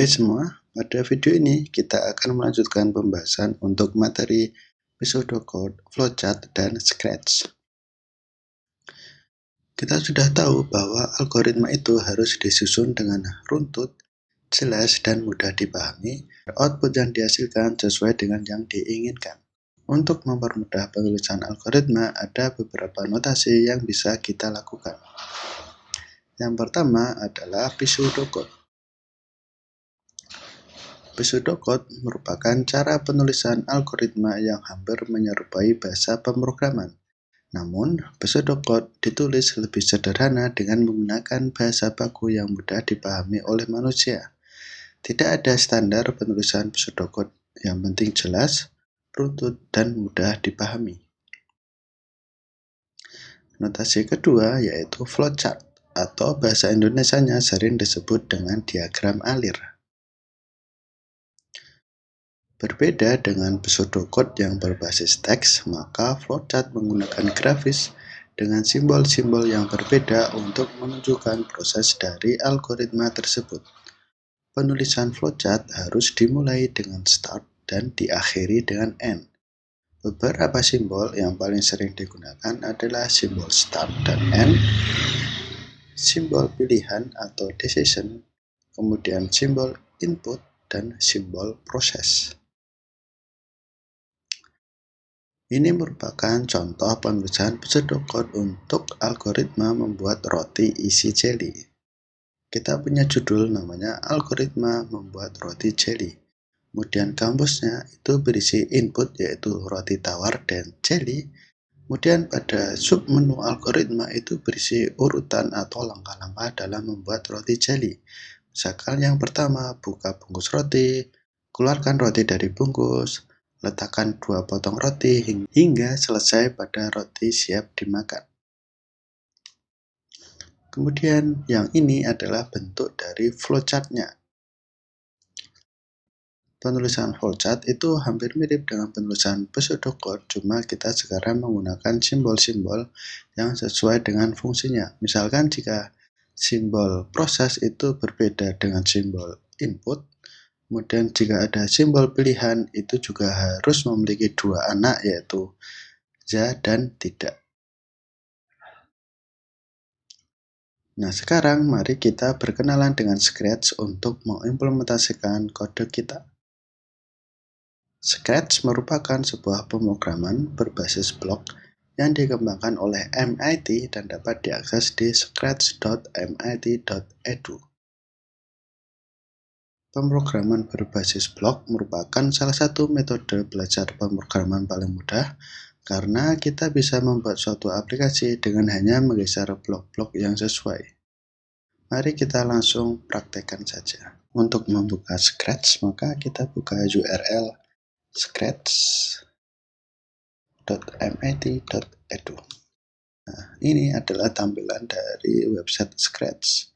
Hai semua, pada video ini kita akan melanjutkan pembahasan untuk materi pseudocode, flowchart, dan scratch. Kita sudah tahu bahwa algoritma itu harus disusun dengan runtut, jelas, dan mudah dipahami. Output yang dihasilkan sesuai dengan yang diinginkan. Untuk mempermudah penulisan algoritma, ada beberapa notasi yang bisa kita lakukan. Yang pertama adalah pseudocode. Pseudocode merupakan cara penulisan algoritma yang hampir menyerupai bahasa pemrograman. Namun, pseudocode ditulis lebih sederhana dengan menggunakan bahasa baku yang mudah dipahami oleh manusia. Tidak ada standar penulisan pseudocode, yang penting jelas, runtut, dan mudah dipahami. Notasi kedua yaitu flowchart, atau bahasa Indonesianya sering disebut dengan diagram alir. Berbeda dengan pseudocode yang berbasis teks, maka flowchart menggunakan grafis dengan simbol-simbol yang berbeda untuk menunjukkan proses dari algoritma tersebut. Penulisan flowchart harus dimulai dengan start dan diakhiri dengan end. Beberapa simbol yang paling sering digunakan adalah simbol start dan end, simbol pilihan atau decision, kemudian simbol input, dan simbol proses. Ini merupakan contoh penulisan pseudocode untuk algoritma membuat roti isi jelly. Kita punya judul namanya algoritma membuat roti jelly. Kemudian kamusnya itu berisi input yaitu roti tawar dan jelly. Kemudian pada submenu algoritma itu berisi urutan atau langkah-langkah dalam membuat roti jelly. Misalkan yang pertama, buka bungkus roti, keluarkan roti dari bungkus, letakkan 2 potong roti hingga selesai pada roti siap dimakan. Kemudian yang ini adalah bentuk dari flowchart-nya. Penulisan flowchart itu hampir mirip dengan penulisan pseudocode, cuma kita sekarang menggunakan simbol-simbol yang sesuai dengan fungsinya. Misalkan jika simbol proses itu berbeda dengan simbol input, kemudian jika ada simbol pilihan itu juga harus memiliki 2 anak yaitu ya dan tidak. Nah, sekarang mari kita berkenalan dengan Scratch untuk mengimplementasikan kode kita. Scratch merupakan sebuah pemrograman berbasis blok yang dikembangkan oleh MIT dan dapat diakses di scratch.mit.edu. Pemrograman berbasis blok merupakan salah satu metode belajar pemrograman paling mudah karena kita bisa membuat suatu aplikasi dengan hanya menggeser blok-blok yang sesuai. Mari kita langsung praktekkan saja. Untuk membuka Scratch, maka kita buka URL scratch.mit.edu. Nah, ini adalah tampilan dari website Scratch.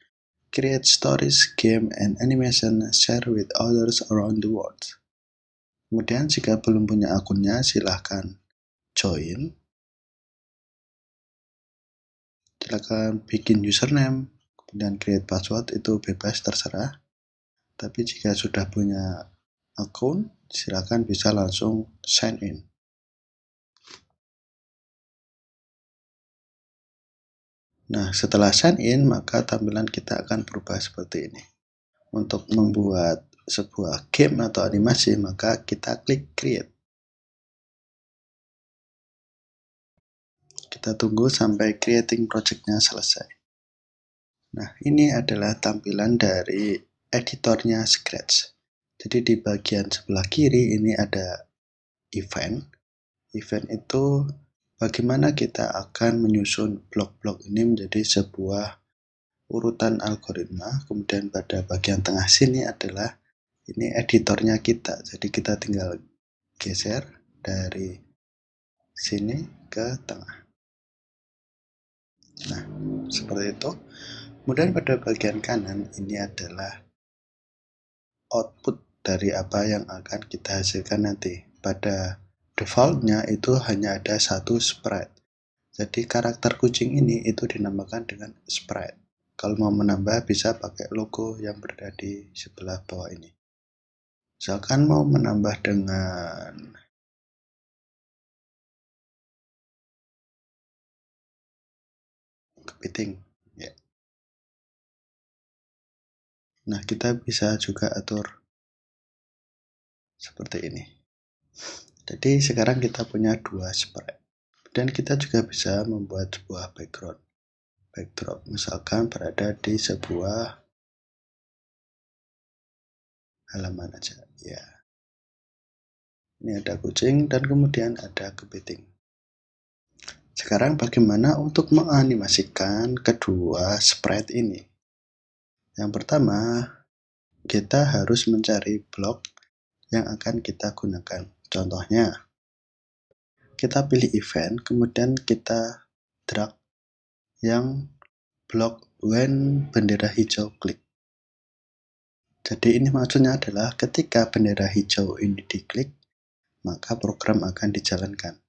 Create stories, game, and animation, share with others around the world. Kemudian jika belum punya akunnya, silahkan join. Silahkan bikin username, kemudian create password, itu bebas terserah. Tapi jika sudah punya akun, silahkan bisa langsung sign in. Nah, setelah sign in, maka tampilan kita akan berubah seperti ini. Untuk membuat sebuah game atau animasi, maka kita klik create. Kita tunggu sampai creating project-nya selesai. Nah, ini adalah tampilan dari editornya Scratch. Jadi di bagian sebelah kiri ini ada event. Event itu bagaimana kita akan menyusun blok-blok ini menjadi sebuah urutan algoritma. Kemudian pada bagian tengah sini adalah ini editornya kita. Jadi kita tinggal geser dari sini ke tengah. Nah, seperti itu. Kemudian pada bagian kanan ini adalah output dari apa yang akan kita hasilkan nanti. Pada defaultnya itu hanya ada 1 sprite. Jadi karakter kucing ini itu dinamakan dengan sprite. Kalau mau menambah bisa pakai logo yang berada di sebelah bawah ini. Misalkan mau menambah dengan kepiting, ya. Nah, kita bisa juga atur seperti ini. Jadi sekarang kita punya dua sprite. Dan kita juga bisa membuat sebuah backdrop. Misalkan berada di sebuah halaman aja, ya. Ini ada kucing dan kemudian ada kepiting. Sekarang bagaimana untuk menganimasikan kedua sprite ini? Yang pertama, kita harus mencari blok yang akan kita gunakan. Contohnya, kita pilih event, kemudian kita drag yang blok when bendera hijau klik. Jadi ini maksudnya adalah ketika bendera hijau ini diklik, maka program akan dijalankan.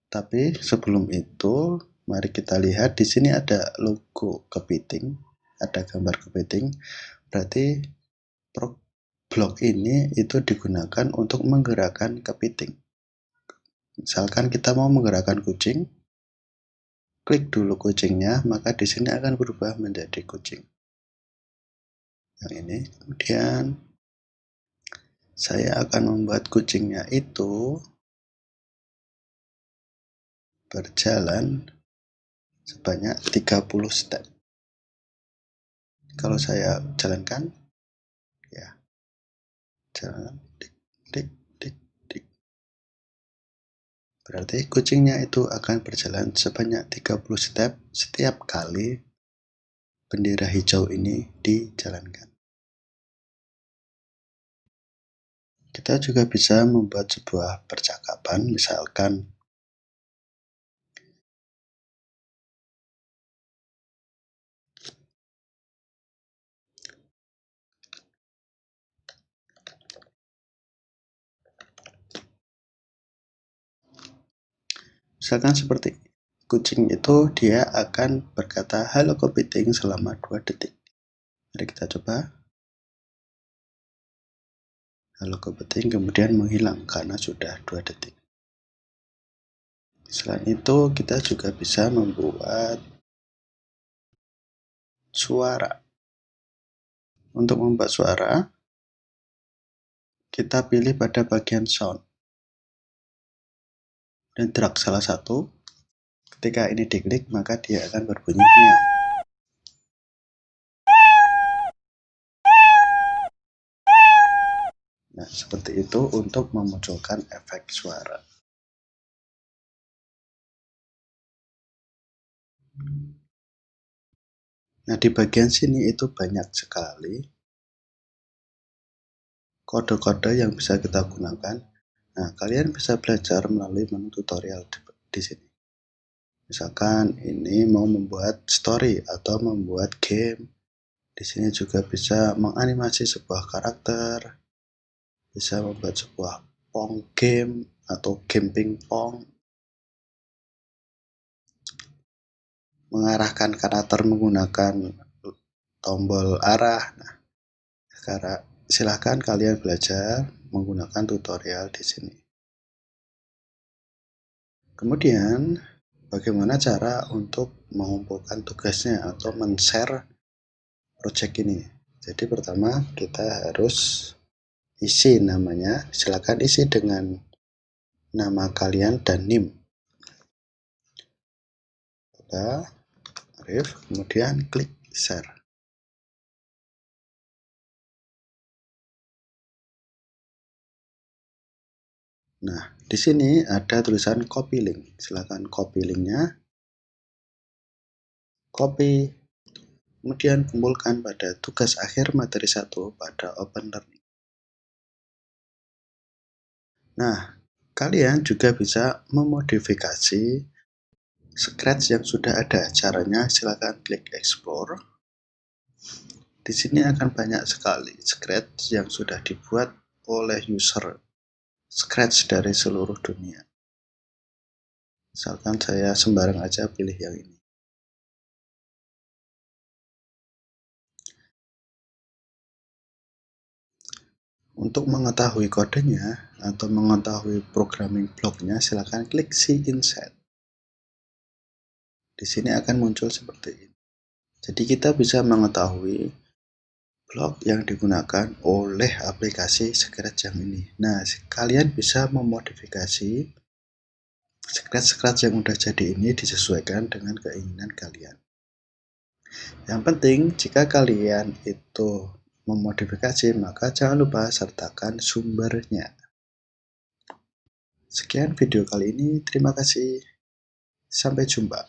Tapi sebelum itu, mari kita lihat di sini ada logo kepiting, ada gambar kepiting. Berarti blok ini itu digunakan untuk menggerakkan kepiting. Misalkan kita mau menggerakkan kucing, klik dulu kucingnya, maka di sini akan berubah menjadi kucing. Yang ini, kemudian saya akan membuat kucingnya itu berjalan sebanyak 30 step. Kalau saya jalankan, ya, jalan, dik, dik, dik, dik. Berarti kucingnya itu akan berjalan sebanyak 30 step setiap kali bendera hijau ini dijalankan. Kita juga bisa membuat sebuah percakapan, misalkan seperti kucing itu dia akan berkata halo kepiting selama 2 detik. Mari kita coba. Halo kepiting kemudian menghilang karena sudah 2 detik. Selain itu kita juga bisa membuat suara. Untuk membuat suara, kita pilih pada bagian sound dan drag salah satu. Ketika ini diklik, maka dia akan berbunyi meow. Nah, seperti itu untuk memunculkan efek suara. Nah, di bagian sini itu banyak sekali kode-kode yang bisa kita gunakan. Nah, kalian bisa belajar melalui menu tutorial di sini. Misalkan ini mau membuat story atau membuat game. Di sini juga bisa menganimasi sebuah karakter, bisa membuat sebuah pong game atau game pingpong, mengarahkan karakter menggunakan tombol arah. Nah, sekarang silahkan kalian belajar menggunakan tutorial di sini. Kemudian, bagaimana cara untuk mengumpulkan tugasnya atau men-share project ini? Jadi pertama kita harus isi namanya, silakan isi dengan nama kalian dan NIM. Arif, kemudian klik share. Nah, di sini ada tulisan copy link. Silakan copy linknya, copy, kemudian kumpulkan pada tugas akhir materi 1 pada Open Learning. Nah, kalian juga bisa memodifikasi Scratch yang sudah ada. Caranya silakan klik explore. Di sini akan banyak sekali Scratch yang sudah dibuat oleh user Scratch dari seluruh dunia. Misalkan saya sembarang aja pilih yang ini. Untuk mengetahui kodenya atau mengetahui programming bloknya, silakan klik See Inside. Di sini akan muncul seperti ini. Jadi kita bisa mengetahui blok yang digunakan oleh aplikasi Scratch yang ini. Nah, kalian bisa memodifikasi Scratch yang udah jadi ini disesuaikan dengan keinginan kalian. Yang penting, jika kalian itu memodifikasi, maka jangan lupa sertakan sumbernya. Sekian video kali ini, terima kasih. Sampai jumpa.